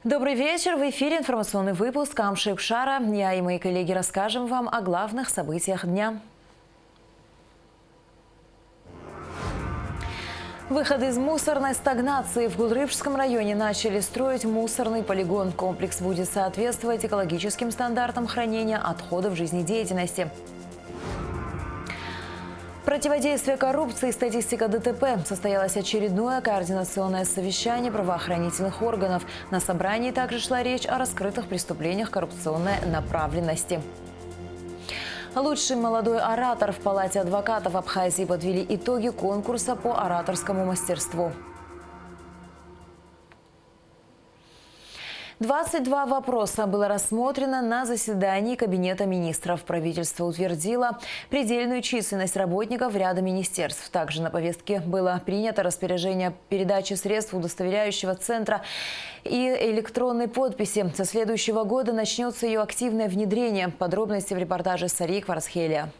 Добрый вечер. В эфире информационный выпуск Амши Пшара. Я и мои коллеги расскажем вам о главных событиях дня. Выход из мусорной стагнации. В Гулрыбжском районе начали строить мусорный полигон. Комплекс будет соответствовать экологическим стандартам хранения отходов жизнедеятельности. Противодействие коррупции и статистика ДТП. Состоялось очередное координационное совещание правоохранительных органов. На собрании также шла речь о раскрытых преступлениях коррупционной направленности. Лучший молодой оратор в Палате адвокатов Абхазии подвели итоги конкурса по ораторскому мастерству. 22 вопроса было рассмотрено на заседании Кабинета министров. Правительство утвердило предельную численность работников ряда министерств. Также на повестке было принято распоряжение передачи средств удостоверяющего центра и электронной подписи. Со следующего года начнется ее активное внедрение. Подробности в репортаже Сарии Кварцхелия.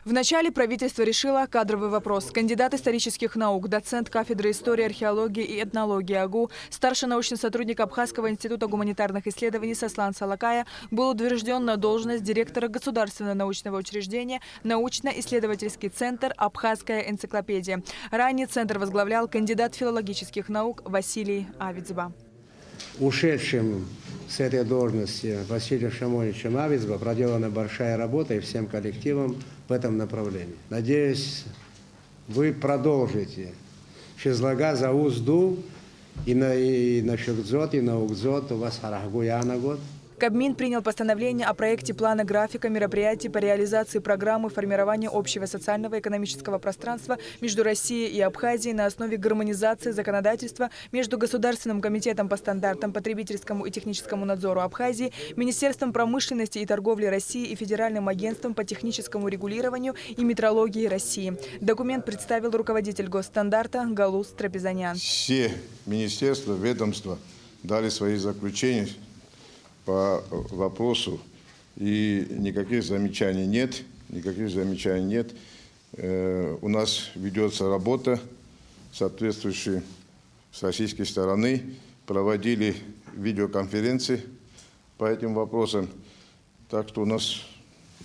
Вначале правительство решило кадровый вопрос. Кандидат исторических наук, доцент кафедры истории, археологии и этнологии АГУ, старший научный сотрудник Абхазского института гуманитарных исследований Сослан Салакая был утвержден на должность директора государственного научного учреждения научно-исследовательский центр «Абхазская энциклопедия». Ранее центр возглавлял кандидат филологических наук Василий Авицба. Ушедшим с этой должности Василием Шамоновичем Авицба проделана большая работа и всем коллективам в этом направлении. Надеюсь, вы продолжите. Шизлага за узду и на Шукзот, и на Угзот у вас Харахгуяна год. Кабмин принял постановление о проекте плана графика мероприятий по реализации программы формирования общего социального и экономического пространства между Россией и Абхазией на основе гармонизации законодательства между Государственным комитетом по стандартам потребительскому и техническому надзору Абхазии, Министерством промышленности и торговли России и Федеральным агентством по техническому регулированию и метрологии России. Документ представил руководитель госстандарта Галус Трапезанян. Все министерства, ведомства дали свои заключения по вопросу, и никаких замечаний нет, У нас ведется работа, соответствующая с российской стороны, проводили видеоконференции по этим вопросам, так что у нас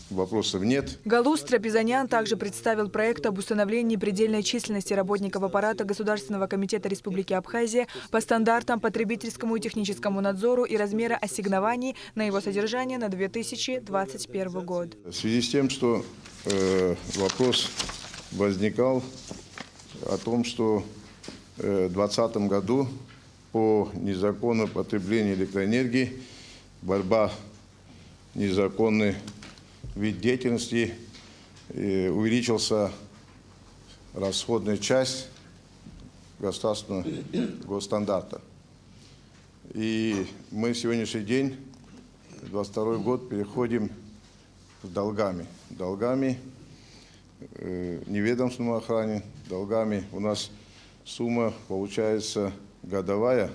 вопросов нет. Галус Трапезанян также представил проект об установлении предельной численности работников аппарата Государственного комитета Республики Абхазия по стандартам потребительскому и техническому надзору и размера ассигнований на его содержание на 2021 год. В связи с тем, что вопрос возникал о том, что в 2020 году по незаконному потреблению электроэнергии, борьба незаконной вид деятельности, увеличился расходная часть государственного госстандарта. И мы в сегодняшний день, 2022 год, переходим с долгами. Долгами неведомственной охране, долгами у нас сумма получается годовая.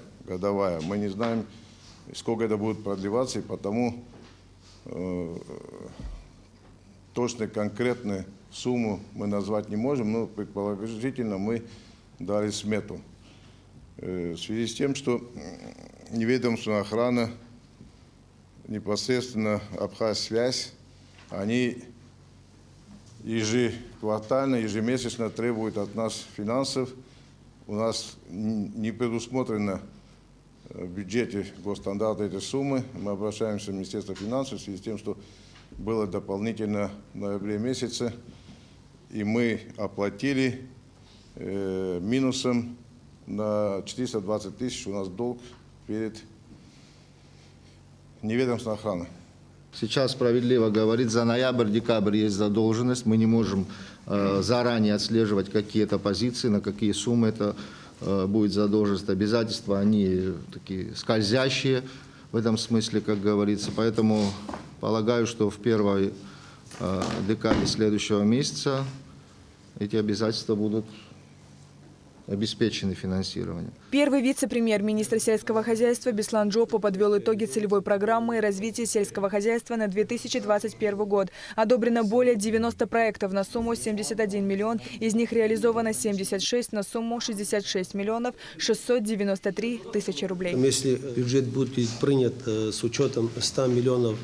Мы не знаем, сколько это будет продлеваться, и потому точно конкретную сумму мы назвать не можем, но предположительно мы дали смету. В связи с тем, что неведомственная охрана, непосредственно Абхазсвязь, они ежеквартально, ежемесячно требуют от нас финансов. У нас не предусмотрено в бюджете госстандарта этой суммы. Мы обращаемся в Министерство финансов в связи с тем, что было дополнительно в ноябре месяце, и мы оплатили минусом на 420 тысяч. У нас долг перед неведомственной охраной. Сейчас справедливо говорить, за ноябрь-декабрь есть задолженность. Мы не можем заранее отслеживать какие-то позиции, на какие суммы это будет задолженность. Обязательства, они такие скользящие в этом смысле, как говорится. Поэтому полагаю, что в первой декаде следующего месяца эти обязательства будут обеспечены финансированием. Первый вице-премьер-министр сельского хозяйства Беслан Джопо подвел итоги целевой программы развития сельского хозяйства на 2021 год. Одобрено более 90 проектов на сумму 71 миллион, из них реализовано 76 на сумму 66 миллионов 693 тысячи рублей. Если бюджет будет принят с учетом 100 миллионов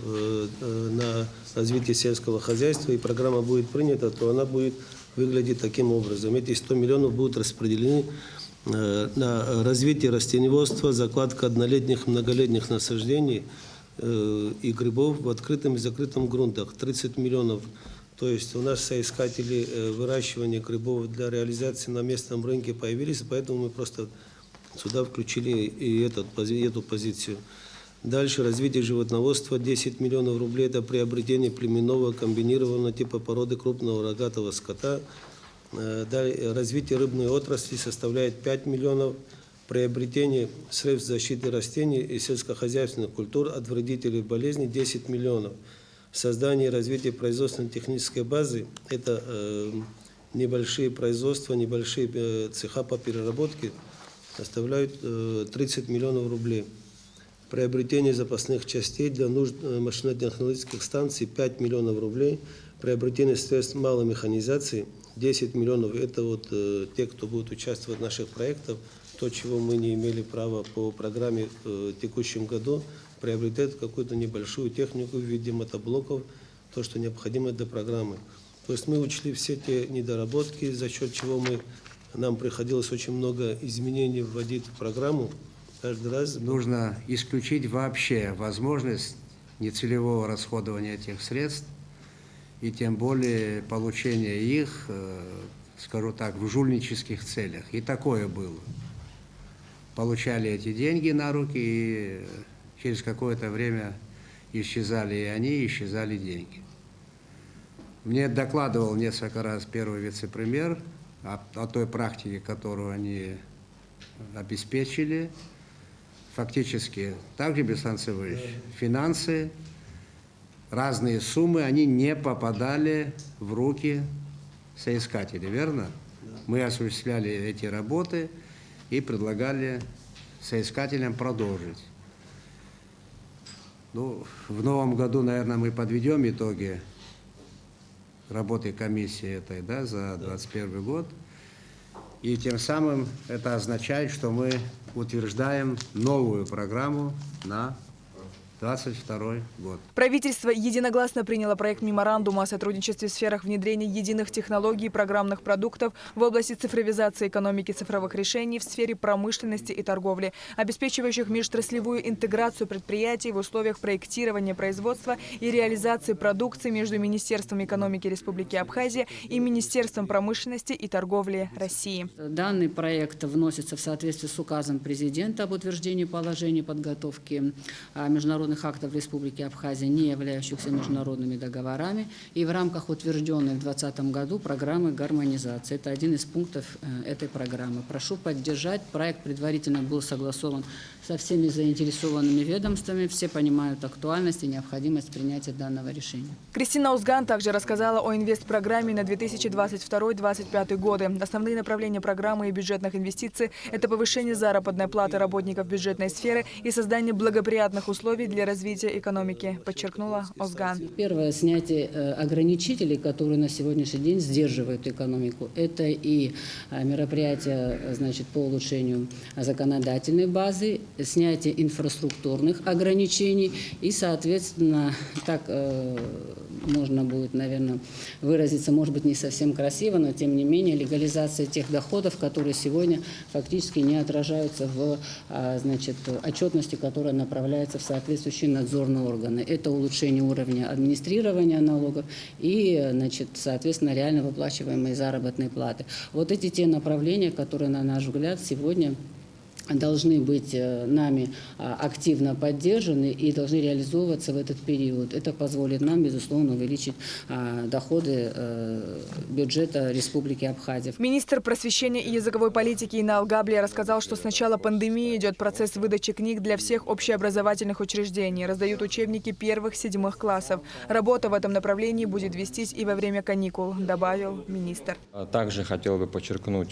на развитие сельского хозяйства и программа будет принята, то она будет выглядеть таким образом. Эти 100 миллионов будут распределены на развитие растениеводства, закладка однолетних, многолетних насаждений и грибов в открытом и закрытом грунтах. 30 миллионов. То есть у нас соискатели выращивания грибов для реализации на местном рынке появились, поэтому мы просто сюда включили и эту позицию. Дальше развитие животноводства, 10 миллионов рублей, это приобретение племенного комбинированного типа породы крупного рогатого скота. Далее, развитие рыбной отрасли составляет 5 миллионов, приобретение средств защиты растений и сельскохозяйственных культур от вредителей болезней 10 миллионов. Создание и развитие производственно-технической базы, это небольшие производства, небольшие цеха по переработке, составляют 30 миллионов рублей. Приобретение запасных частей для нужд машинно-технологических станций 5 миллионов рублей. Приобретение средств малой механизации 10 миллионов. Это вот те, кто будет участвовать в наших проектах. То, чего мы не имели права по программе в текущем году, приобретает какую-то небольшую технику в виде мотоблоков, то, что необходимо для программы. То есть мы учли все те недоработки, за счет чего нам приходилось очень много изменений вводить в программу. Каждый раз нужно исключить вообще возможность нецелевого расходования этих средств и тем более получения их, скажу так, в жульнических целях. И такое было. Получали эти деньги на руки, и через какое-то время исчезали и они, исчезали деньги. Мне докладывал несколько раз первый вице-премьер о той практике, которую они обеспечили. Фактически, также, Беслан Цивович, финансы, разные суммы, они не попадали в руки соискателей, верно? Мы осуществляли эти работы и предлагали соискателям продолжить. Ну, в новом году, наверное, мы подведем итоги работы комиссии этой, да, за 2021 год. И тем самым это означает, что мы утверждаем новую программу на 2022 год. Правительство единогласно приняло проект меморандума о сотрудничестве в сферах внедрения единых технологий и программных продуктов в области цифровизации экономики, цифровых решений в сфере промышленности и торговли, обеспечивающих межотраслевую интеграцию предприятий в условиях проектирования, производства и реализации продукции между Министерством экономики Республики Абхазия и Министерством промышленности и торговли России. Данный проект вносится в соответствии с указом президента об утверждении положений подготовки международных актов Республики Абхазия, не являющихся международными договорами, и в рамках утвержденной в 2020 году программы гармонизации. Это один из пунктов этой программы. Прошу поддержать. Проект предварительно был согласован со всеми заинтересованными ведомствами. Все понимают актуальность и необходимость принятия данного решения. Кристина Узган также рассказала о инвестпрограмме на 2022-2025 годы. Основные направления программы и бюджетных инвестиций – это повышение заработной платы работников бюджетной сферы и создание благоприятных условий для развития экономики, подчеркнула Узган. Первое – снятие ограничителей, которые на сегодняшний день сдерживают экономику. Это и мероприятия, значит, по улучшению законодательной базы, снятие инфраструктурных ограничений и, соответственно, так можно будет, наверное, выразиться, может быть, не совсем красиво, но тем не менее легализация тех доходов, которые сегодня фактически не отражаются в, значит, отчетности, которая направляется в соответствующие надзорные органы. Это улучшение уровня администрирования налогов и, значит, соответственно, реально выплачиваемые заработные платы. Вот эти те направления, которые, на наш взгляд, сегодня должны быть нами активно поддержаны и должны реализовываться в этот период. Это позволит нам, безусловно, увеличить доходы бюджета Республики Абхазия. Министр просвещения и языковой политики Инал Габли рассказал, что с начала пандемии идет процесс выдачи книг для всех общеобразовательных учреждений. Раздают учебники 1-7 классов. Работа в этом направлении будет вестись и во время каникул, добавил министр. Также хотел бы подчеркнуть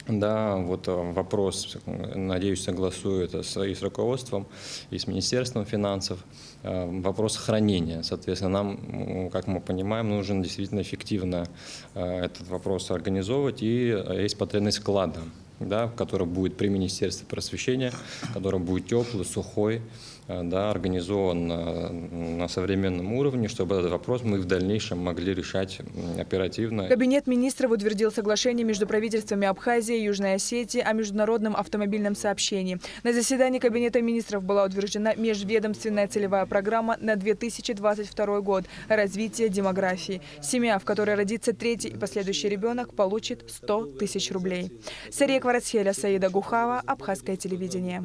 Да, вот вопрос, надеюсь, согласуют и с руководством, и с Министерством финансов. Вопрос хранения. Соответственно, нам, как мы понимаем, нужно действительно эффективно этот вопрос организовывать, и есть потребность склада, да, который будет при Министерстве просвещения, который будет теплый, сухой, да, организован на современном уровне, чтобы этот вопрос мы в дальнейшем могли решать оперативно. Кабинет министров утвердил соглашение между правительствами Абхазии и Южной Осетии о международном автомобильном сообщении. На заседании Кабинета министров была утверждена межведомственная целевая программа на 2022 год развития демографии. Семья, в которой родится третий и последующий ребенок, получит 100 тысяч рублей. Сария Кварацхеля, Саида Гухава, Абхазское телевидение.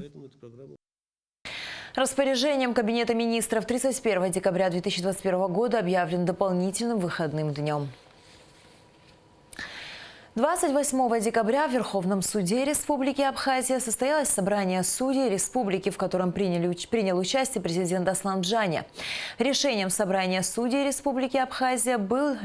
Распоряжением Кабинета министров 31 декабря 2021 года объявлен дополнительным выходным днем. 28 декабря в Верховном суде Республики Абхазия состоялось собрание судей республики, в котором принял участие президент Аслан Бжаня. Решением собрания судей Республики Абхазия был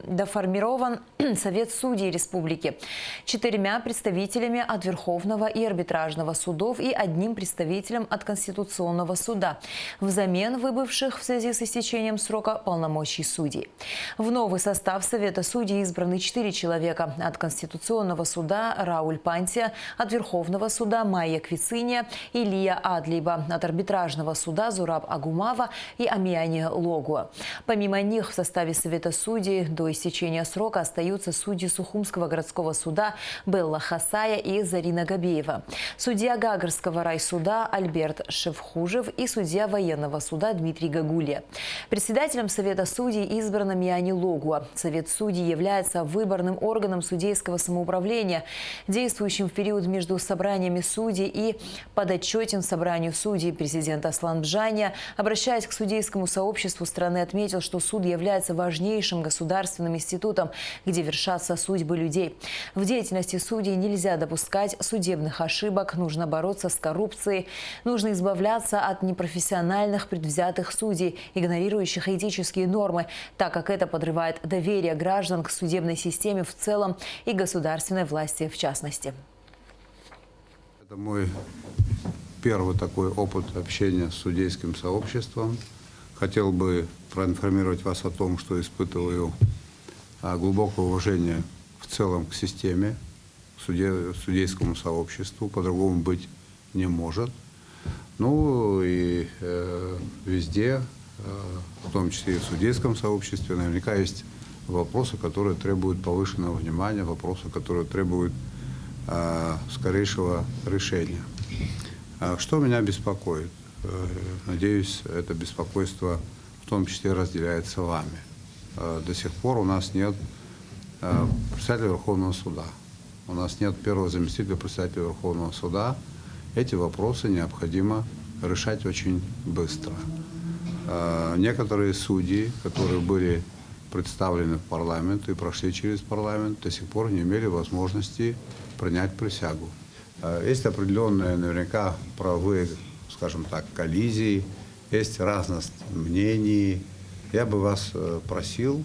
доформирован Совет судей республики 4 представителями от Верховного и арбитражного судов и 1 представителем от Конституционного суда, взамен выбывших в связи с истечением срока полномочий судей. В новый состав Совета судей избраны 4 человека. От Конституционного суда Рауль Пантия, от Верховного суда Майя Квициния, Илья Адлиба, от арбитражного суда Зураб Агумава и Амияни Логуа. Помимо них в составе Совета судей до истечения срока остаются судьи Сухумского городского суда Белла Хасая и Зарина Габеева, судья Гагарского райсуда Альберт Шевхужев и судья военного суда Дмитрий Гагулья. Председателем Совета судей избрана Амияни Логуа. Совет судей является выборным органом судейского самоуправления, действующим в период между собраниями судей и подотчетен собранию судей. Президент Аслан Бжаня, обращаясь к судейскому сообществу страны, отметил, что суд является важнейшим государственным институтом, где вершатся судьбы людей. В деятельности судей нельзя допускать судебных ошибок, нужно бороться с коррупцией, нужно избавляться от непрофессиональных предвзятых судей, игнорирующих этические нормы, так как это подрывает доверие граждан к судебной системе в целом и государственной власти в частности. Это мой первый такой опыт общения с судейским сообществом. Хотел бы проинформировать вас о том, что испытываю глубокое уважение в целом к системе, к судейскому сообществу, по-другому быть не может. Ну и везде, в том числе и в судейском сообществе, наверняка есть вопросы, которые требуют повышенного внимания, вопросы, которые требуют скорейшего решения. Что меня беспокоит? Надеюсь, это беспокойство в том числе разделяется вами. До сих пор у нас нет председателя Верховного суда, у нас нет первого заместителя председателя Верховного суда. Эти вопросы необходимо решать очень быстро. Некоторые судьи, которые были представлены в парламент и прошли через парламент, до сих пор не имели возможности принять присягу. Есть определенные, наверняка, правовые, скажем так, коллизии, есть разность мнений. Я бы вас просил,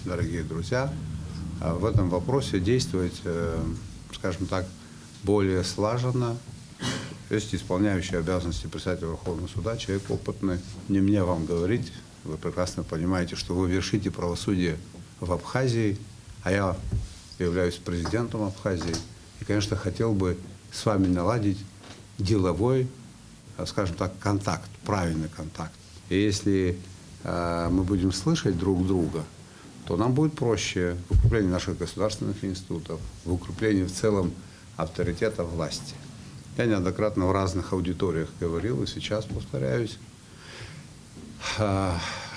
дорогие друзья, в этом вопросе действовать, скажем так, более слаженно. Есть исполняющий обязанности председателя Верховного суда, человек опытный. Не мне вам говорить. Вы прекрасно понимаете, что вы вершите правосудие в Абхазии, а я являюсь президентом Абхазии. И, конечно, хотел бы с вами наладить деловой, скажем так, контакт, правильный контакт. И если мы будем слышать друг друга, то нам будет проще в укреплении наших государственных институтов, в укреплении в целом авторитета власти. Я неоднократно в разных аудиториях говорил, и сейчас повторяюсь,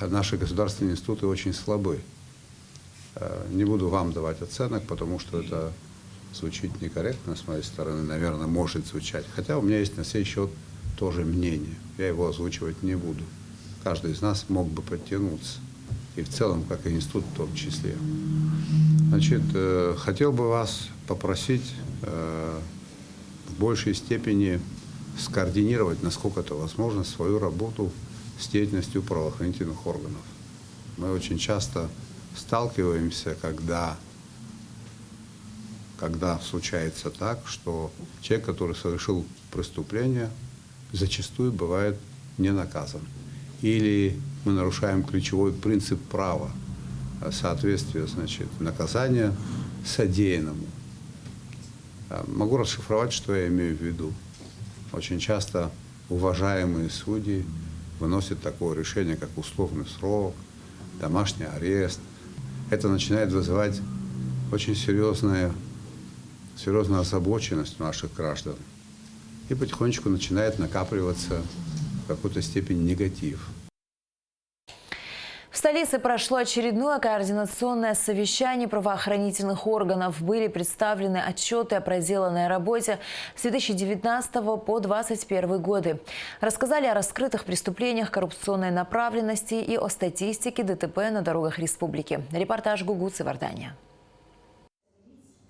наши государственные институты очень слабы. Не буду вам давать оценок, потому что это звучит некорректно с моей стороны, наверное, может звучать. Хотя у меня есть на сей счет тоже мнение. Я его озвучивать не буду. Каждый из нас мог бы подтянуться. И в целом, как и институт в том числе. Значит, хотел бы вас попросить в большей степени скоординировать, насколько это возможно, свою работу с деятельностью правоохранительных органов. Мы очень часто сталкиваемся, когда когда случается так, что человек, который совершил преступление, зачастую бывает не наказан. Или мы нарушаем ключевой принцип права, соответствие, значит, наказания содеянному. Могу расшифровать, что я имею в виду. Очень часто уважаемые судьи выносят такое решение, как условный срок, домашний арест. Это начинает вызывать очень серьезную озабоченность у наших граждан. И потихонечку начинает накапливаться в какой-то степени негатив. В столице прошло очередное координационное совещание правоохранительных органов. Были представлены отчеты о проделанной работе с 2019 по 2021 годы. Рассказали о раскрытых преступлениях коррупционной направленности и о статистике ДТП на дорогах республики. Репортаж Гугуцы, Вардания.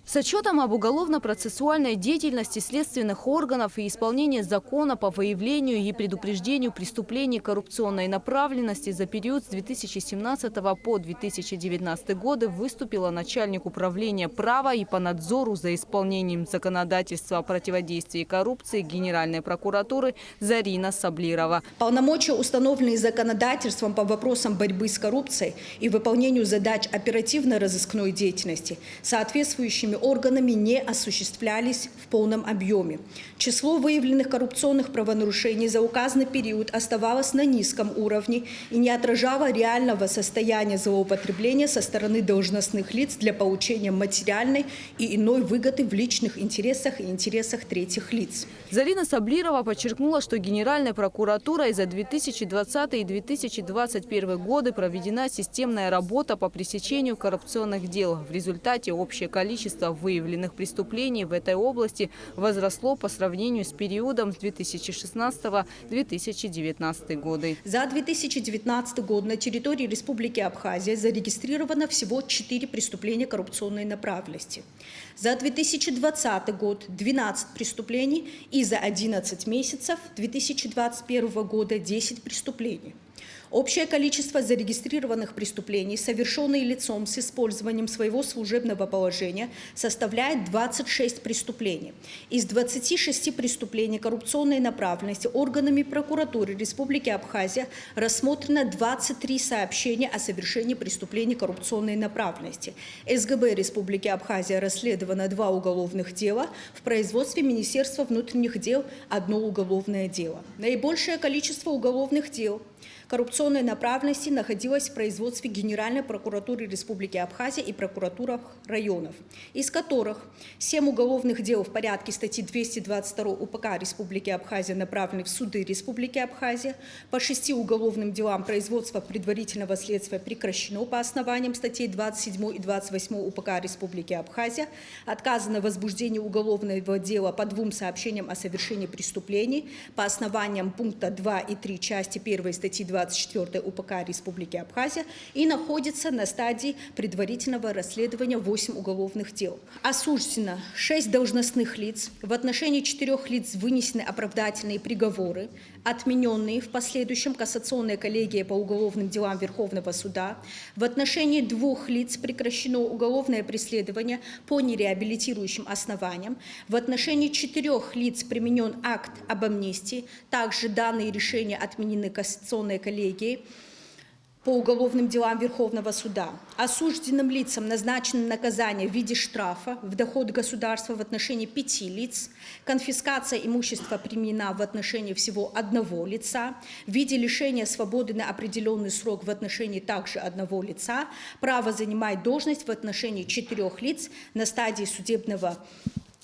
С отчетом об уголовно-процессуальной деятельности следственных органов и исполнении закона по выявлению и предупреждению преступлений коррупционной направленности за период с 2017 по 2019 годы выступила начальник управления права и по надзору за исполнением законодательства о противодействии коррупции Генеральной прокуратуры Зарина Саблирова. Полномочия, установленные законодательством по вопросам борьбы с коррупцией и выполнению задач оперативно-розыскной деятельности, соответствующими органами не осуществлялись в полном объеме. Число выявленных коррупционных правонарушений за указанный период оставалось на низком уровне и не отражало реального состояния злоупотребления со стороны должностных лиц для получения материальной и иной выгоды в личных интересах и интересах третьих лиц. Зарина Саблирова подчеркнула, что Генеральной прокуратурой за 2020 и 2021 годы проведена системная работа по пресечению коррупционных дел. В результате общее количество выявленных преступлений в этой области возросло по сравнению с периодом с 2016-2019 годы. За 2019 год на территории Республики Абхазия зарегистрировано всего 4 преступления коррупционной направленности. За 2020 год 12 преступлений и за 11 месяцев 2021 года 10 преступлений. Общее количество зарегистрированных преступлений, совершенные лицом с использованием своего служебного положения, составляет 26 преступлений. Из 26 преступлений коррупционной направленности органами прокуратуры Республики Абхазия рассмотрено 23 сообщения о совершении преступлений коррупционной направленности. СГБ Республики Абхазия расследовано 2 уголовных дела, в производстве Министерства внутренних дел 1 уголовное дело. Наибольшее количество уголовных дел коррупционной направленности находилась в производстве Генеральной прокуратуры Республики Абхазия и прокуратурах районов, из которых 7 уголовных дел в порядке статьи 222 УПК Республики Абхазия направлены в суды Республики Абхазия, по 6 уголовным делам производство предварительного следствия прекращено по основаниям статей 27 и 28 УПК Республики Абхазия, отказано в возбуждении уголовного дела по 2 сообщениям о совершении преступлений по основаниям пункта 2 и 3 части 1 статьи 24 УПК Республики Абхазия и находится на стадии предварительного расследования 8 уголовных дел. Осуждено 6 должностных лиц, в отношении 4 лиц вынесены оправдательные приговоры, отмененные в последующем кассационной коллегией по уголовным делам Верховного суда. В отношении 2 лиц прекращено уголовное преследование по нереабилитирующим основаниям. В отношении 4 лиц применен акт об амнистии. Также данные решения отменены кассационной коллегией по уголовным делам Верховного суда. Осужденным лицам назначено наказание в виде штрафа в доход государства в отношении 5 лиц. Конфискация имущества применена в отношении всего 1 лица. В виде лишения свободы на определенный срок в отношении также 1 лица. Право занимать должность в отношении 4 лиц. На стадии судебного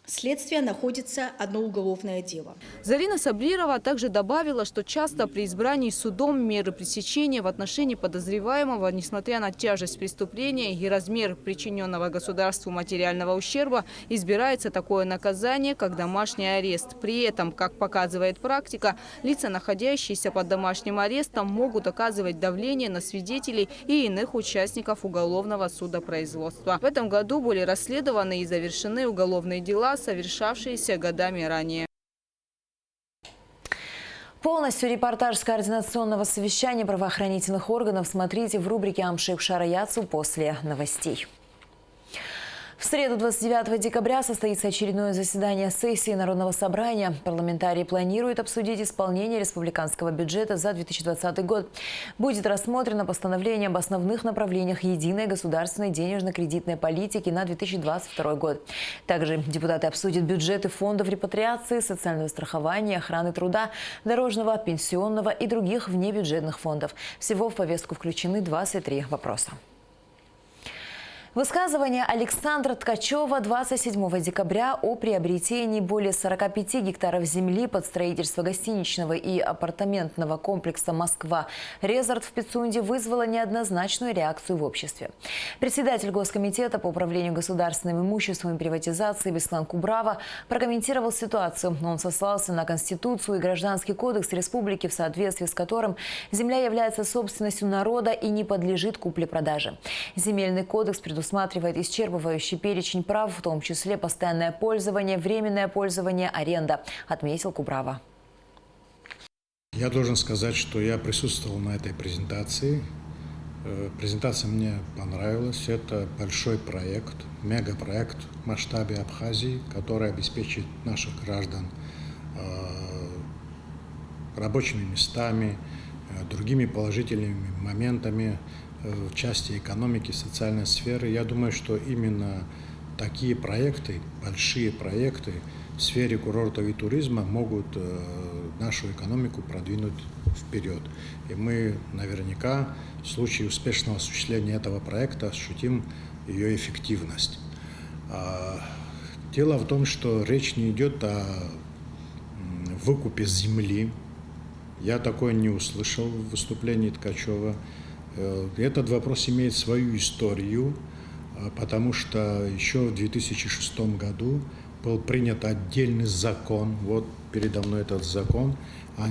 следствия находится 1 уголовное дело. Зарина Саблирова также добавила, что часто при избрании судом меры пресечения в отношении подозреваемого, несмотря на тяжесть преступления и размер причиненного государству материального ущерба, избирается такое наказание, как домашний арест. При этом, как показывает практика, лица, находящиеся под домашним арестом, могут оказывать давление на свидетелей и иных участников уголовного судопроизводства. В этом году были расследованы и завершены уголовные дела, совершавшиеся годами ранее. Полностью репортаж с координационного совещания правоохранительных органов смотрите в рубрике «Амшик Шараяцу» после новостей. В среду 29 декабря состоится очередное заседание сессии Народного собрания. Парламентарии планируют обсудить исполнение республиканского бюджета за 2020 год. Будет рассмотрено постановление об основных направлениях единой государственной денежно-кредитной политики на 2022 год. Также депутаты обсудят бюджеты фондов репатриации, социального страхования, охраны труда, дорожного, пенсионного и других внебюджетных фондов. Всего в повестку включены 23 вопроса. Высказывание Александра Ткачева 27 декабря о приобретении более 45 гектаров земли под строительство гостиничного и апартаментного комплекса «Москва-Резорт» в Пицунде вызвало неоднозначную реакцию в обществе. Председатель Госкомитета по управлению государственным имуществом и приватизации Беслан Кубрава прокомментировал ситуацию. Он сослался на Конституцию и Гражданский кодекс республики, в соответствии с которым земля является собственностью народа и не подлежит купле-продаже. Земельный кодекс предусматривает исчерпывающий перечень прав, в том числе постоянное пользование, временное пользование, аренда, отметил Кубрава. Я должен сказать, что я присутствовал на этой презентации. Презентация мне понравилась. Это большой проект, мегапроект в масштабе Абхазии, который обеспечит наших граждан рабочими местами, другими положительными моментами в части экономики, социальной сферы. Я думаю, что именно такие проекты, большие проекты в сфере курортов и туризма могут нашу экономику продвинуть вперед. И мы наверняка в случае успешного осуществления этого проекта ощутим ее эффективность. Дело в том, что речь не идет о выкупе земли. Я такое не услышал в выступлении Ткачева. Этот вопрос имеет свою историю, потому что еще в 2006 году был принят отдельный закон, вот передо мной этот закон, о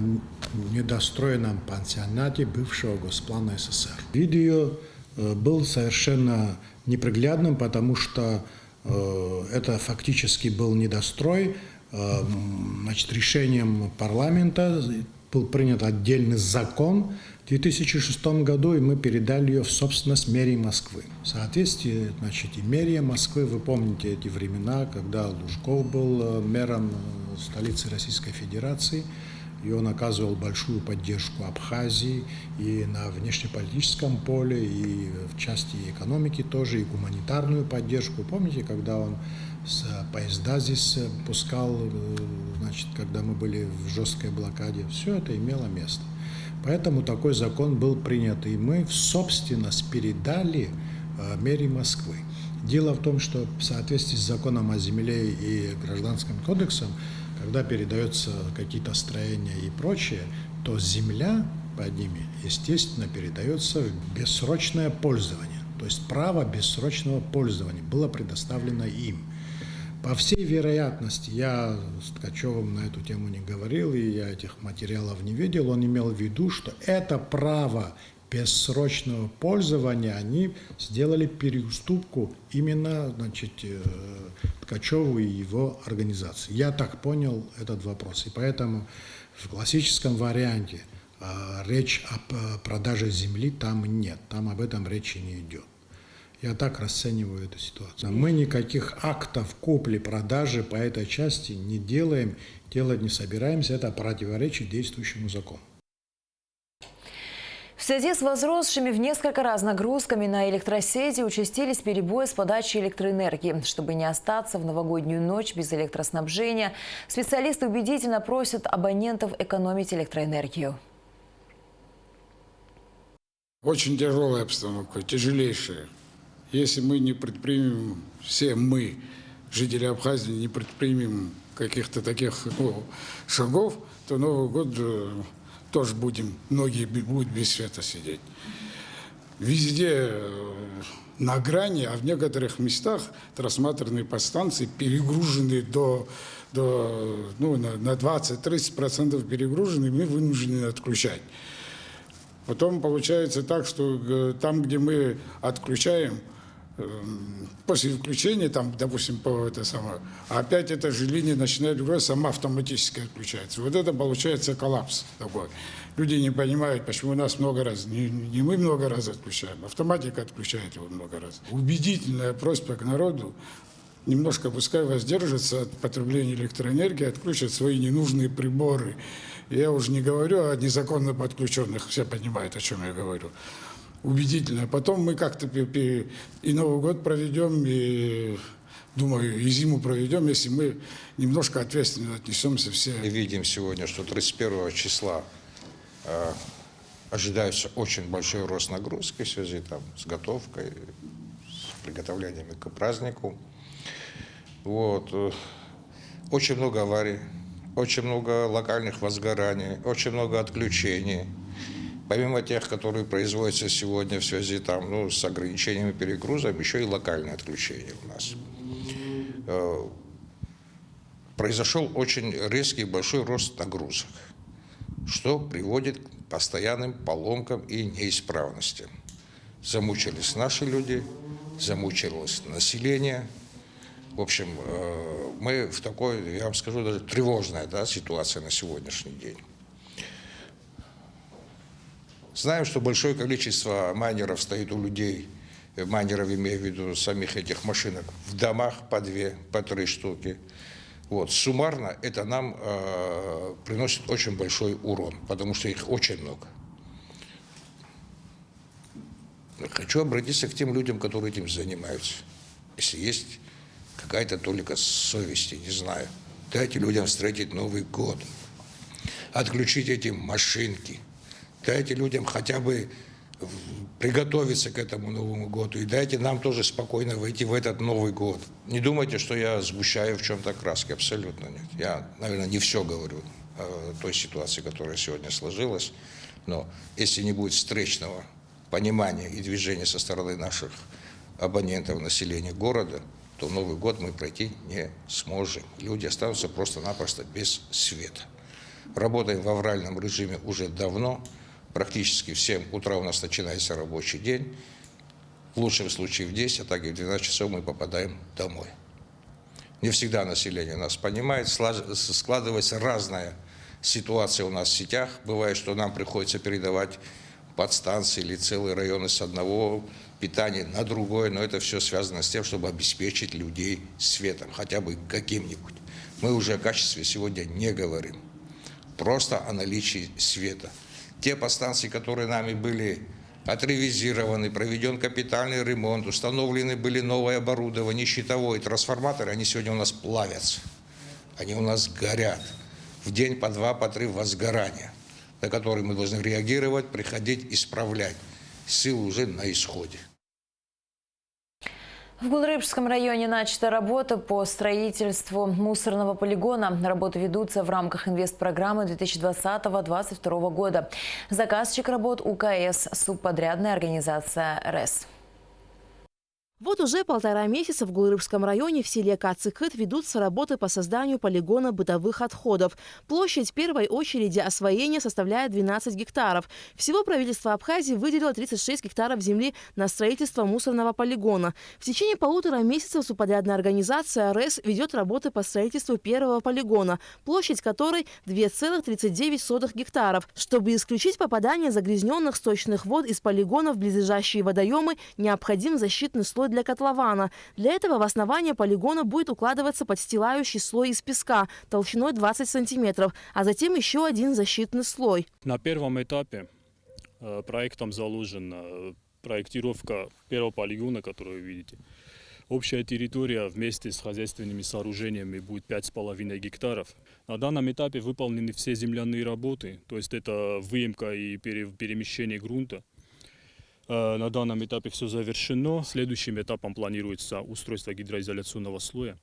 недостроенном пансионате бывшего Госплана СССР. Видео был совершенно неприглядным, потому что это фактически был недострой. Значит, решением парламента был принят отдельный закон в 2006 году, и мы передали ее в собственность мэрии Москвы. В соответствии, значит, и мэрия Москвы, вы помните эти времена, когда Лужков был мэром столицы Российской Федерации, и он оказывал большую поддержку Абхазии и на внешнеполитическом поле, и в части экономики тоже, и гуманитарную поддержку. Помните, когда он поезда здесь пускал, значит, когда мы были в жесткой блокаде? Все это имело место. Поэтому такой закон был принят, и мы в собственность передали мэрии Москвы. Дело в том, что в соответствии с законом о земле и Гражданским кодексом, когда передаются какие-то строения и прочее, то земля под ними, естественно, передается в бессрочное пользование. То есть право бессрочного пользования было предоставлено им. По всей вероятности, я с Ткачевым на эту тему не говорил, и я этих материалов не видел, он имел в виду, что это право бессрочного пользования они сделали переуступку именно, значит, Ткачеву и его организации. Я так понял этот вопрос, и поэтому в классическом варианте речь о продаже земли там нет, там об этом речи не идет. Я так расцениваю эту ситуацию. Мы никаких актов купли-продажи по этой части не делаем, делать не собираемся. Это противоречит действующему закону. В связи с возросшими в несколько раз нагрузками на электросети участились перебои с подачей электроэнергии. Чтобы не остаться в новогоднюю ночь без электроснабжения, специалисты убедительно просят абонентов экономить электроэнергию. Очень тяжелая обстановка, тяжелейшая. Если мы не предпримем, все мы, жители Абхазии, не предпримем каких-то таких шагов, то Новый год тоже многие будут без света сидеть. Везде на грани, а в некоторых местах трансформаторные подстанции перегружены на 20-30% перегружены, мы вынуждены отключать. Потом получается так, что там, где мы отключаем, после включения, там, допустим, а опять эта же линия начинает гулять, сама автоматически отключается. Вот это получается коллапс такой. Люди не понимают, почему у нас много раз, не мы много раз отключаем, автоматика отключает его много раз. Убедительная просьба к народу, немножко пускай воздержится от потребления электроэнергии, отключат свои ненужные приборы. Я уже не говорю о незаконно подключенных, все понимают, о чем я говорю. Убедительно. Потом мы как-то и Новый год проведем, и, думаю, и зиму проведем, если мы немножко ответственно отнесемся все. Мы видим сегодня, что 31 числа ожидается очень большой рост нагрузки в связи с готовкой, с приготовлениями к празднику. Вот. Очень много аварий, очень много локальных возгораний, очень много отключений. Помимо тех, которые производятся сегодня в связи с ограничениями перегруза, еще и локальные отключения у нас. Произошел очень резкий большой рост нагрузок, что приводит к постоянным поломкам и неисправностям. Замучились наши люди, замучилось население. В общем, мы в такой, я вам скажу, даже тревожная ситуация на сегодняшний день. Знаем, что большое количество майнеров стоит у людей, майнеров, имею в виду самих этих машинок, в домах по 2, по 3 штуки. Вот. Суммарно это нам приносит очень большой урон, потому что их очень много. Хочу обратиться к тем людям, которые этим занимаются. Если есть какая-то толика совести, не знаю, дайте людям встретить Новый год, отключите эти машинки. Дайте людям хотя бы приготовиться к этому Новому году. И дайте нам тоже спокойно войти в этот Новый год. Не думайте, что я сгущаю в чем-то краски. Абсолютно нет. Я, наверное, не все говорю о той ситуации, которая сегодня сложилась. Но если не будет встречного понимания и движения со стороны наших абонентов, населения города, то Новый год мы пройти не сможем. Люди останутся просто-напросто без света. Работаем в авральном режиме уже давно. Практически в 7 утра у нас начинается рабочий день. В лучшем случае в 10, а так и в 12 часов мы попадаем домой. Не всегда население нас понимает. Складывается разная ситуация у нас в сетях. Бывает, что нам приходится передавать подстанции или целые районы с одного питания на другое. Но это все связано с тем, чтобы обеспечить людей светом, хотя бы каким-нибудь. Мы уже о качестве сегодня не говорим. Просто о наличии света. Те подстанции, которые нами были отревизированы, проведен капитальный ремонт, установлены были новое оборудование, щитовой, трансформаторы, они сегодня у нас плавятся, они у нас горят. В день по 2, по 3 возгорания, на которые мы должны реагировать, приходить, исправлять. Силы уже на исходе. В Гулрыбском районе начата работа по строительству мусорного полигона. Работы ведутся в рамках инвестпрограммы 2020-2022 года. Заказчик работ УКС, субподрядная организация РЭС. Вот уже 1,5 месяца в Гулрыбском районе в селе Кацикыт ведутся работы по созданию полигона бытовых отходов. Площадь первой очереди освоения составляет 12 гектаров. Всего правительство Абхазии выделило 36 гектаров земли на строительство мусорного полигона. В течение 1,5 месяца субподрядная организация РЭС ведет работы по строительству первого полигона, площадь которой 2,39 гектаров. Чтобы исключить попадание загрязненных сточных вод из полигона в близлежащие водоемы, необходим защитный слой для котлована. Для этого в основание полигона будет укладываться подстилающий слой из песка толщиной 20 сантиметров, а затем еще один защитный слой. На первом этапе проектом заложена проектировка первого полигона, который вы видите. Общая территория вместе с хозяйственными сооружениями будет 5,5 гектаров. На данном этапе выполнены все земляные работы, то есть это выемка и перемещение грунта. На данном этапе все завершено. Следующим этапом планируется устройство гидроизоляционного слоя,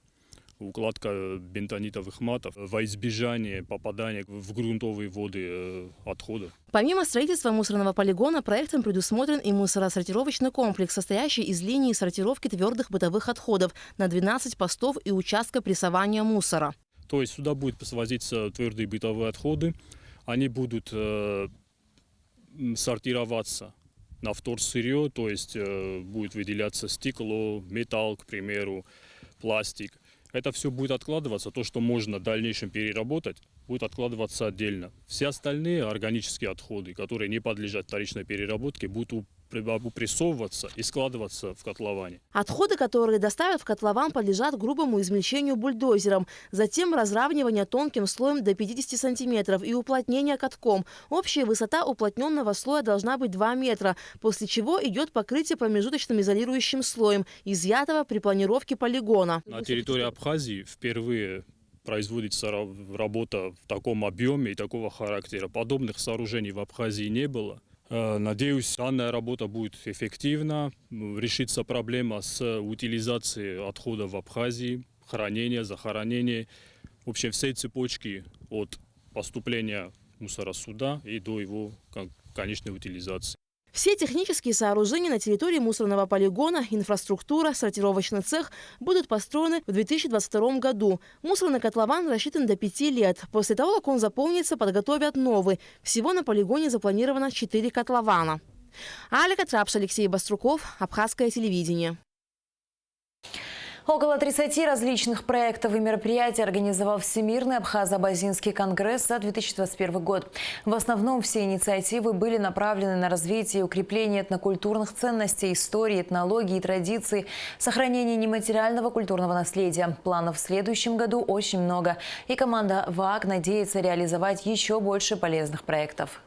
укладка бентонитовых матов во избежание попадания в грунтовые воды отходов. Помимо строительства мусорного полигона, проектом предусмотрен и мусоросортировочный комплекс, состоящий из линии сортировки твердых бытовых отходов на 12 постов и участка прессования мусора. То есть сюда будут свозиться твердые бытовые отходы, они будут сортироваться на вторсырье, то есть будет выделяться стекло, металл, к примеру, пластик. Это все будет откладываться, то, что можно в дальнейшем переработать, будет откладываться отдельно. Все остальные органические отходы, которые не подлежат вторичной переработке, будут упрессовываться и складываться в котловане. Отходы, которые доставят в котлован, подлежат грубому измельчению бульдозером, затем разравнивание тонким слоем до 50 сантиметров и уплотнение катком. Общая высота уплотненного слоя должна быть 2 метра, после чего идет покрытие промежуточным изолирующим слоем, изъятого при планировке полигона. На территории Абхазии впервые производится работа в таком объеме и такого характера. Подобных сооружений в Абхазии не было. Надеюсь, данная работа будет эффективна, решится проблема с утилизацией отходов в Абхазии, хранение, захоронение, вообще всей цепочки от поступления мусора сюда и до его конечной утилизации. Все технические сооружения на территории мусорного полигона, инфраструктура, сортировочный цех будут построены в 2022 году. Мусорный котлован рассчитан до 5 лет. После того, как он заполнится, подготовят новый. Всего на полигоне запланировано 4 котлована. Алика Трапш, Алексей Баструков, Абхазское телевидение. Около 30 различных проектов и мероприятий организовал Всемирный Абхазо-Абазинский конгресс за 2021 год. В основном все инициативы были направлены на развитие и укрепление этнокультурных ценностей, истории, этнологии и традиций, сохранение нематериального культурного наследия. Планов в следующем году очень много, и команда ВААК надеется реализовать еще больше полезных проектов.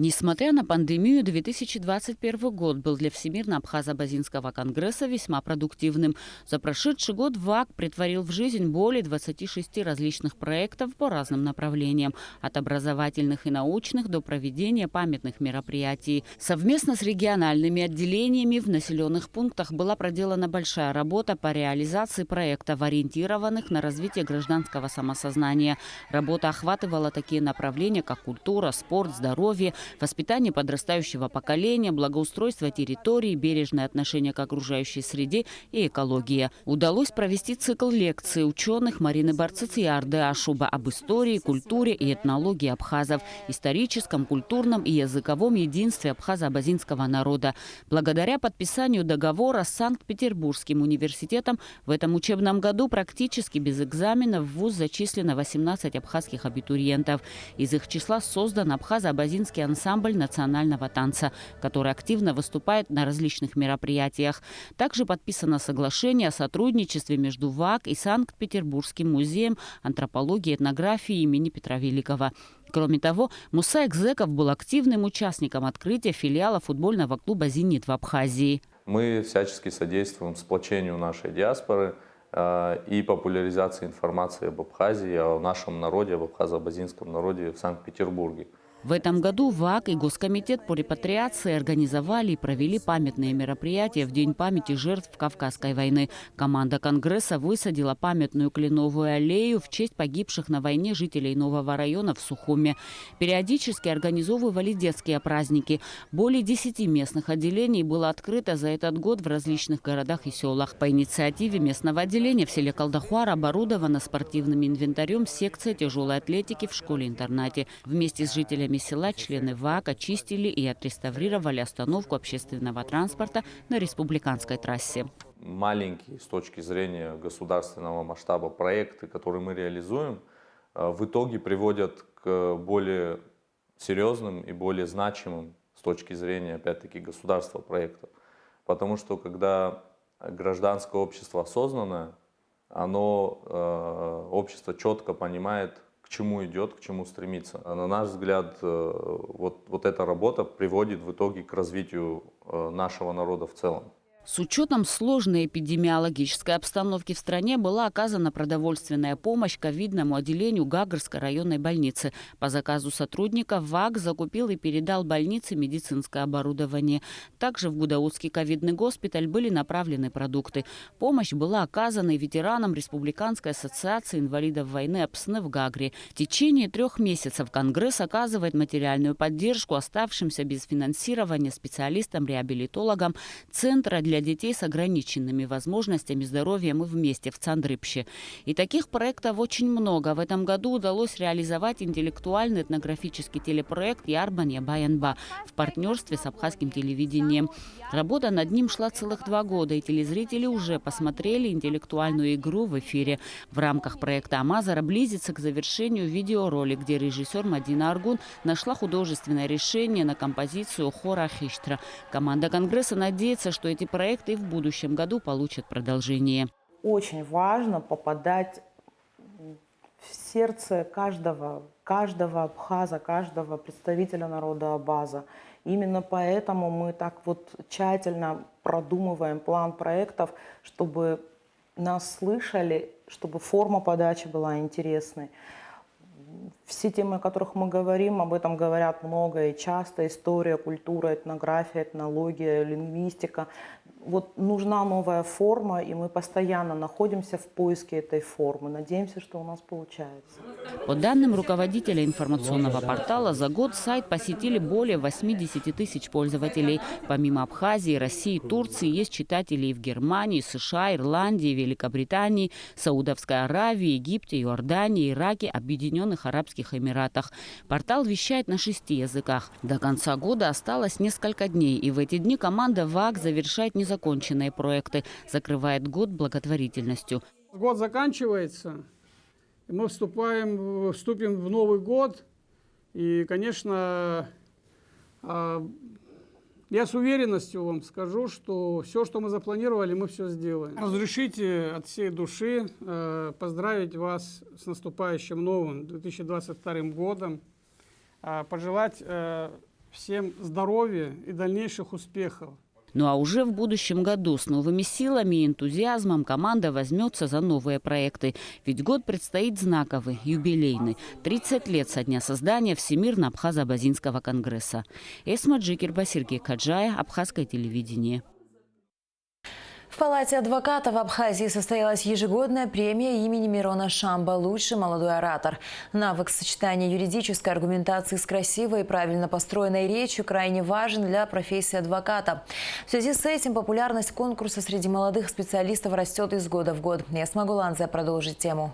Несмотря на пандемию, 2021 год был для Всемирного Абхазо-Абазинского конгресса весьма продуктивным. За прошедший год ВААК притворил в жизнь более 26 различных проектов по разным направлениям, от образовательных и научных до проведения памятных мероприятий. Совместно с региональными отделениями в населенных пунктах была проделана большая работа по реализации проектов, ориентированных на развитие гражданского самосознания. Работа охватывала такие направления, как культура, спорт, здоровье, воспитание подрастающего поколения, благоустройство территории, бережное отношение к окружающей среде и экология. Удалось провести цикл лекций ученых Марины Барциц и Арды Ашуба об истории, культуре и этнологии абхазов, историческом, культурном и языковом единстве абхазо-абазинского народа. Благодаря подписанию договора с Санкт-Петербургским университетом в этом учебном году практически без экзаменов в ВУЗ зачислено 18 абхазских абитуриентов. Из их числа создан абхазо-абазинский ансамбль национального танца, который активно выступает на различных мероприятиях. Также подписано соглашение о сотрудничестве между ВААК и Санкт-Петербургским музеем антропологии и этнографии имени Петра Великого. Кроме того, Муса Экзеков был активным участником открытия филиала футбольного клуба «Зенит» в Абхазии. Мы всячески содействуем сплочению нашей диаспоры и популяризации информации об Абхазии, о нашем народе, об абхазо-абазинском народе в Санкт-Петербурге. В этом году ВААК и Госкомитет по репатриации организовали и провели памятные мероприятия в День памяти жертв Кавказской войны. Команда Конгресса высадила памятную кленовую аллею в честь погибших на войне жителей нового района в Сухуме. Периодически организовывали детские праздники. Более 10 местных отделений было открыто за этот год в различных городах и селах. По инициативе местного отделения в селе Колдахуар оборудована спортивным инвентарем секция тяжелой атлетики в школе-интернате. Вместе с жителями села члены ВААК очистили и отреставрировали остановку общественного транспорта на республиканской трассе. Маленькие с точки зрения государственного масштаба проекты, которые мы реализуем, в итоге приводят к более серьезным и более значимым с точки зрения, опять-таки, государства проектов. Потому что когда гражданское общество осознанное, общество четко понимает, к чему идет, к чему стремится. На наш взгляд, вот эта работа приводит в итоге к развитию нашего народа в целом. С учетом сложной эпидемиологической обстановки в стране была оказана продовольственная помощь ковидному отделению Гагарской районной больницы. По заказу сотрудников ВААК закупил и передал больнице медицинское оборудование. Также в Гудаутский ковидный госпиталь были направлены продукты. Помощь была оказана и ветеранам Республиканской ассоциации инвалидов войны АПСН в Гагре. В течение 3 месяцев Конгресс оказывает материальную поддержку оставшимся без финансирования специалистам-реабилитологам Центра для для детей с ограниченными возможностями здоровья «Мы вместе» в Цандрыпще. И таких проектов очень много. В этом году удалось реализовать интеллектуальный этнографический телепроект «Ярбанья Баянба» в партнерстве с абхазским телевидением. Работа над ним шла целых 2 года, и телезрители уже посмотрели интеллектуальную игру в эфире. В рамках проекта «Амазара» близится к завершению видеоролик, где режиссер Мадина Аргун нашла художественное решение на композицию хора «Хиштра». Команда Конгресса надеется, что эти проекты и в будущем году получат продолжение. Очень важно попадать в сердце каждого абхаза, каждого представителя народа Абаза. Именно поэтому мы так вот тщательно продумываем план проектов, чтобы нас слышали, чтобы форма подачи была интересной. Все темы, о которых мы говорим, об этом говорят много и часто. История, культура, этнография, этнология, лингвистика. Вот нужна новая форма, и мы постоянно находимся в поиске этой формы. Надеемся, что у нас получается. По данным руководителя информационного портала, за год сайт посетили более 80 тысяч пользователей. Помимо Абхазии, России и Турции есть читатели и в Германии, США, Ирландии, Великобритании, Саудовской Аравии, Египте, Иордании, Ираке, Объединенных Арабских Эмиратах. Портал вещает на 6 языках. До конца года осталось несколько дней, и в эти дни команда ВАК завершает незаконченные проекты, закрывает год благотворительностью. Год заканчивается, и мы вступим в Новый год, и, конечно, я с уверенностью вам скажу, что все, что мы запланировали, мы все сделаем. Разрешите от всей души поздравить вас с наступающим новым 2022 годом, пожелать всем здоровья и дальнейших успехов. Ну а уже в будущем году с новыми силами и энтузиазмом команда возьмется за новые проекты. Ведь год предстоит знаковый, юбилейный. 30 лет со дня создания Всемирно-Абхазо-Абазинского конгресса. Эсма Джикерба, Сергей Каджая, Абхазское телевидение. В Палате адвокатов Абхазии состоялась ежегодная премия имени Мирона Шамба «Лучший молодой оратор». Навык сочетания юридической аргументации с красивой и правильно построенной речью крайне важен для профессии адвоката. В связи с этим популярность конкурса среди молодых специалистов растет из года в год. Ясма Гуланзе продолжит тему.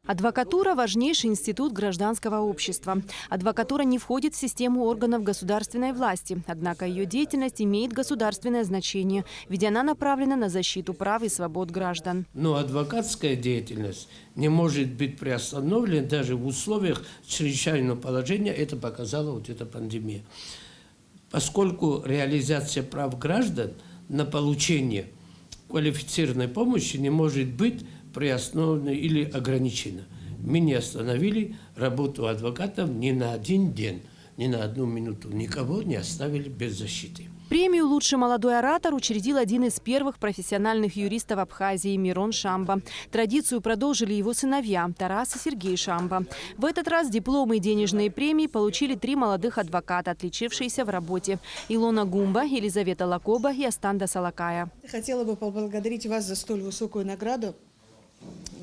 Адвокатура – важнейший институт гражданского общества. Адвокатура не входит в систему органов государственной власти, однако ее деятельность имеет государственное значение, ведь она направлена на защиту прав и свобод граждан. Но адвокатская деятельность не может быть приостановлена даже в условиях чрезвычайного положения, это показала вот эта пандемия. Поскольку реализация прав граждан на получение квалифицированной помощи не может быть приостановлено или ограничено. Мы не остановили работу адвокатов ни на один день, ни на одну минуту. Никого не оставили без защиты. Премию «Лучший молодой оратор» учредил один из первых профессиональных юристов Абхазии Мирон Шамба. Традицию продолжили его сыновья Тарас и Сергей Шамба. В этот раз дипломы и денежные премии получили 3 молодых адвоката, отличившиеся в работе: Илона Гумба, Елизавета Лакоба и Астанда Салакая. Хотела бы поблагодарить вас за столь высокую награду.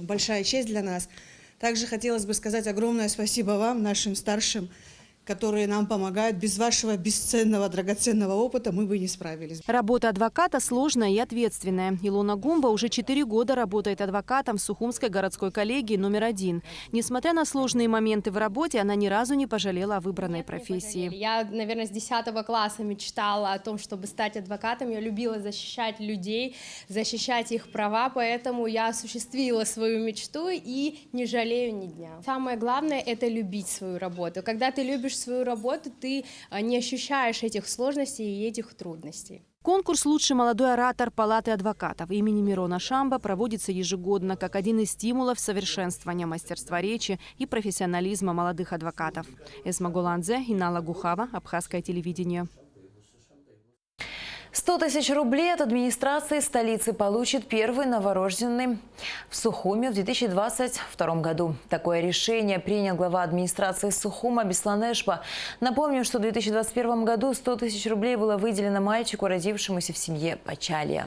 Большая честь для нас. Также хотелось бы сказать огромное спасибо вам, нашим старшим, которые нам помогают. Без вашего бесценного, драгоценного опыта мы бы не справились. Работа адвоката сложная и ответственная. Илона Гумба уже 4 года работает адвокатом в Сухумской городской коллегии номер 1. Несмотря на сложные моменты в работе, она ни разу не пожалела о выбранной профессии. Я, наверное, с 10 класса мечтала о том, чтобы стать адвокатом. Я любила защищать людей, защищать их права, поэтому я осуществила свою мечту и не жалею ни дня. Самое главное – это любить свою работу. Когда ты любишь свою работу, ты не ощущаешь этих сложностей и этих трудностей. Конкурс «Лучший молодой оратор» Палаты адвокатов имени Мирона Шамба проводится ежегодно как один из стимулов совершенствования мастерства речи и профессионализма молодых адвокатов. Эсма Гуланзе, Инала Гухава, Абхазское телевидение. 100 тысяч рублей от администрации столицы получит первый новорожденный в Сухуме в 2022 году. Такое решение принял глава администрации Сухума Беслан Эшба. Напомню, что в 2021 году 100 тысяч рублей было выделено мальчику, родившемуся в семье Пачалья.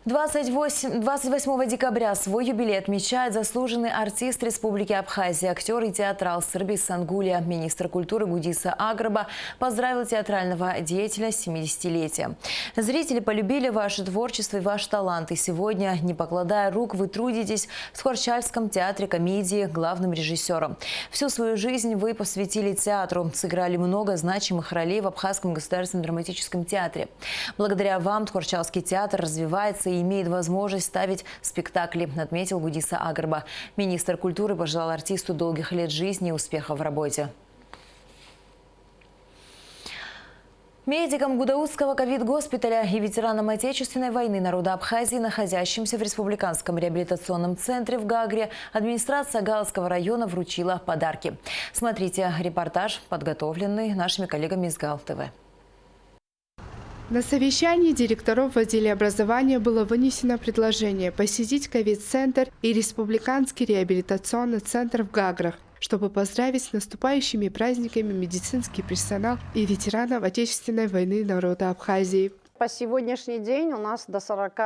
28 декабря свой юбилей отмечает заслуженный артист Республики Абхазия, актер и театрал Сырбис Сангулия. Министр культуры Гудиса Агрба поздравил театрального деятеля с 70-летием. Зрители полюбили ваше творчество и ваш талант. И сегодня, не покладая рук, вы трудитесь в Скворчальском театре комедии главным режиссером. Всю свою жизнь вы посвятили театру, сыграли много значимых ролей в Абхазском государственном драматическом театре. Благодаря вам Скворчальский театр развивается и имеет возможность ставить спектакли, отметил Гудиса Агрба. Министр культуры пожелал артисту долгих лет жизни и успехов в работе. Медикам Гудаутского ковид-госпиталя и ветеранам Отечественной войны народа Абхазии, находящимся в Республиканском реабилитационном центре в Гагре, администрация Галского района вручила подарки. Смотрите репортаж, подготовленный нашими коллегами из Гал ТВ. На совещании директоров в отделе образования было вынесено предложение посетить ковид-центр и Республиканский реабилитационный центр в Гаграх, чтобы поздравить с наступающими праздниками медицинский персонал и ветеранов Отечественной войны народа Абхазии. По сегодняшний день у нас до 40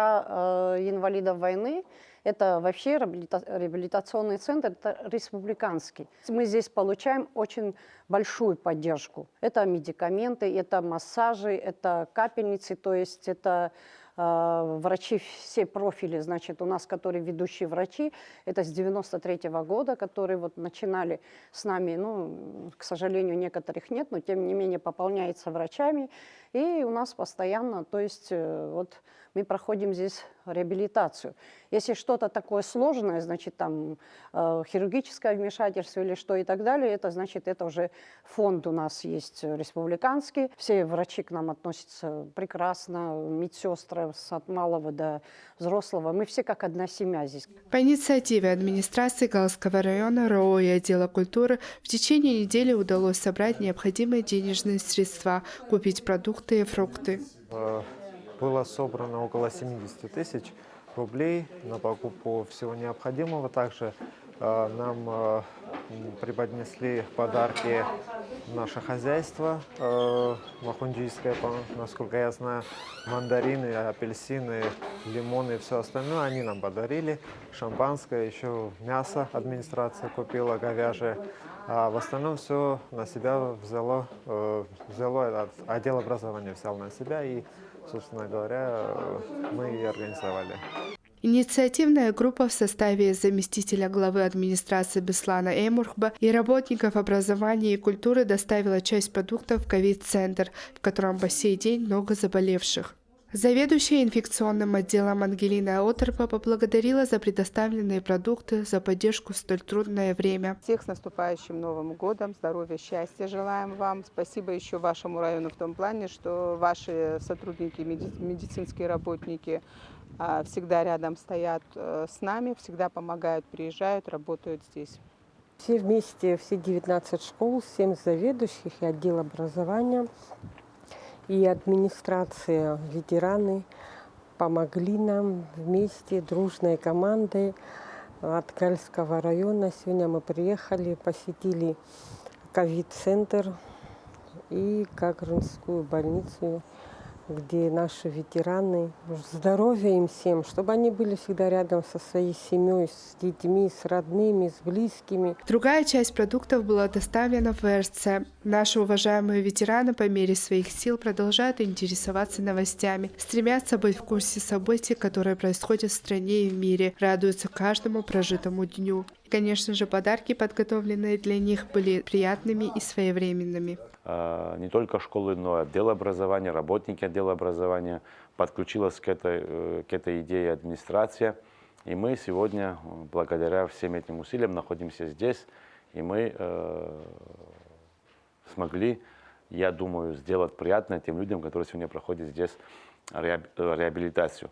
инвалидов войны. Это вообще реабилитационный центр, это республиканский. Мы здесь получаем очень большую поддержку. Это медикаменты, это массажи, это капельницы, то есть это врачи, все профили, значит, у нас, которые ведущие врачи, это с 93-го года, которые вот начинали с нами, ну, к сожалению, некоторых нет, но тем не менее пополняется врачами, и у нас постоянно, то есть вот мы проходим здесь реабилитацию. Если что-то такое сложное, значит, там хирургическое вмешательство или что и так далее, это значит, это уже фонд у нас есть республиканский. Все врачи к нам относятся прекрасно, медсестры от малого до взрослого. Мы все как одна семья здесь. По инициативе администрации Галского района, РОО и отдела культуры в течение недели удалось собрать необходимые денежные средства, купить продукты и фрукты. Было собрано около 70 тысяч рублей на покупку всего необходимого. Также нам преподнесли подарки наше хозяйство махунджийское, насколько я знаю, мандарины, апельсины, лимоны и все остальное они нам подарили. Шампанское, еще мясо администрация купила, говяжье. А в остальном все на себя взяло отдел образования взял на себя, и, собственно говоря, мы и организовали. Инициативная группа в составе заместителя главы администрации Беслана Эмурхба и работников образования и культуры доставила часть продуктов в ковид-центр, в котором по сей день много заболевших. Заведующая инфекционным отделом Ангелина Отерпа поблагодарила за предоставленные продукты, за поддержку в столь трудное время. Всех с наступающим Новым годом, здоровья, счастья желаем вам. Спасибо еще вашему району в том плане, что ваши сотрудники, медицинские работники всегда рядом стоят с нами, всегда помогают, приезжают, работают здесь. Все вместе, все 19 школ, 7 заведующих и отдел образования, и администрация, ветераны помогли нам вместе, дружной командой от Гальского района. Сегодня мы приехали, посетили ковид-центр и Гагринскую больницу, где наши ветераны, здоровья им всем, чтобы они были всегда рядом со своей семьей, с детьми, с родными, с близкими. Другая часть продуктов была доставлена в ВРЦ. Наши уважаемые ветераны по мере своих сил продолжают интересоваться новостями, стремятся быть в курсе событий, которые происходят в стране и в мире, радуются каждому прожитому дню. И, конечно же, подарки, подготовленные для них, были приятными и своевременными. Не только школы, но и отдел образования, работники отдела образования подключилась к этой идее администрация. И мы сегодня, благодаря всем этим усилиям, находимся здесь. И мы смогли, я думаю, сделать приятно тем людям, которые сегодня проходят здесь реабилитацию.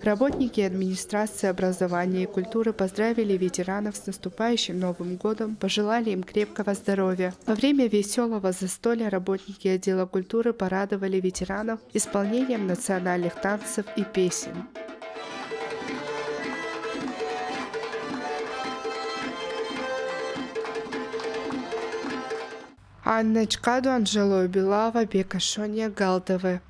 Работники администрации образования и культуры поздравили ветеранов с наступающим Новым годом, пожелали им крепкого здоровья. Во время веселого застолья работники отдела культуры порадовали ветеранов исполнением национальных танцев и песен. Анна Чкаду, Анжела Белава, Бека Шония, Гал ТВ.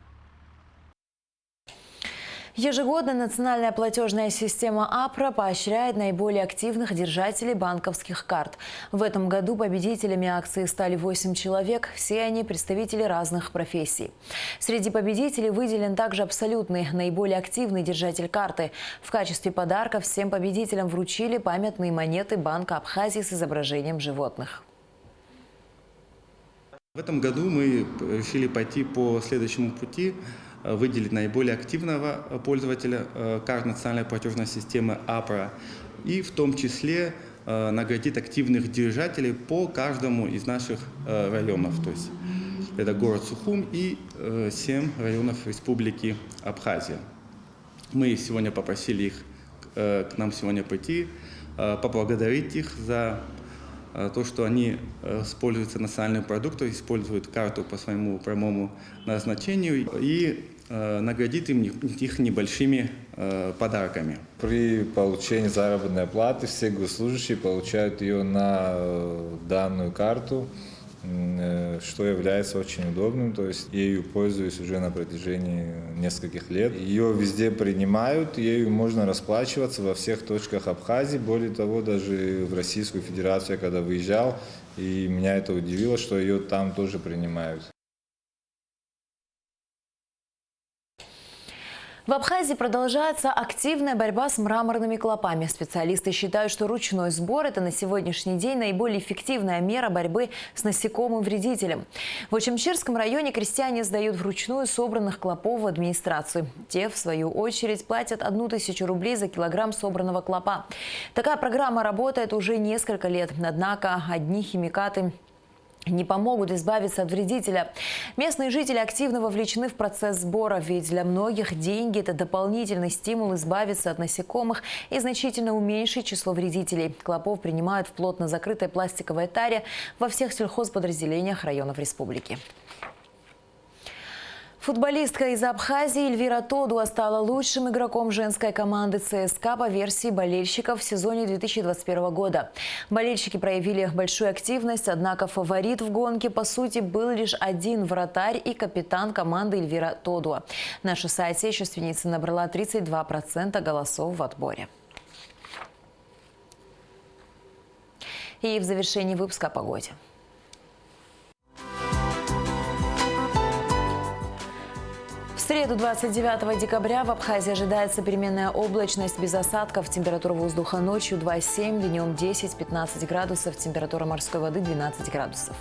Ежегодно национальная платежная система АПРА поощряет наиболее активных держателей банковских карт. В этом году победителями акции стали 8 человек, все они представители разных профессий. Среди победителей выделен также абсолютный наиболее активный держатель карты. В качестве подарка всем победителям вручили памятные монеты Банка Абхазии с изображением животных. В этом году мы решили пойти по следующему пути, выделить наиболее активного пользователя карт национальной платежной системы АПРА и в том числе наградить активных держателей по каждому из наших районов. То есть это город Сухум и 7 районов Республики Абхазия. Мы сегодня попросили их к нам сегодня прийти, поблагодарить их за то, что они используют национальный продукт, используют карту по своему прямому назначению и наградить их небольшими подарками. При получении заработной платы все госслужащие получают ее на данную карту, что является очень удобным, то есть ею пользуюсь уже на протяжении нескольких лет. Ее везде принимают, ею можно расплачиваться во всех точках Абхазии. Более того, даже в Российскую Федерацию, когда выезжал, и меня это удивило, что ее там тоже принимают. В Абхазии продолжается активная борьба с мраморными клопами. Специалисты считают, что ручной сбор – это на сегодняшний день наиболее эффективная мера борьбы с насекомым-вредителем. В Очимчирском районе крестьяне сдают вручную собранных клопов в администрацию. Те, в свою очередь, платят 1000 рублей за килограмм собранного клопа. Такая программа работает уже несколько лет. Однако одни химикаты не помогут избавиться от вредителя. Местные жители активно вовлечены в процесс сбора, ведь для многих деньги – это дополнительный стимул избавиться от насекомых и значительно уменьшить число вредителей. Клопов принимают в плотно закрытой пластиковой таре во всех сельхозподразделениях районов республики. Футболистка из Абхазии Эльвира Тодуа стала лучшим игроком женской команды ЦСКА по версии болельщиков в сезоне 2021 года. Болельщики проявили большую активность, однако фаворит в гонке, по сути, был лишь один вратарь и капитан команды Эльвира Тодуа. Наша соотечественница набрала 32% голосов в отборе. И в завершении выпуска о погоде. В среду 29 декабря в Абхазии ожидается переменная облачность без осадков. Температура воздуха ночью 2,7, днем 10-15 градусов. Температура морской воды 12 градусов.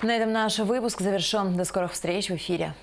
На этом наш выпуск завершен. До скорых встреч в эфире.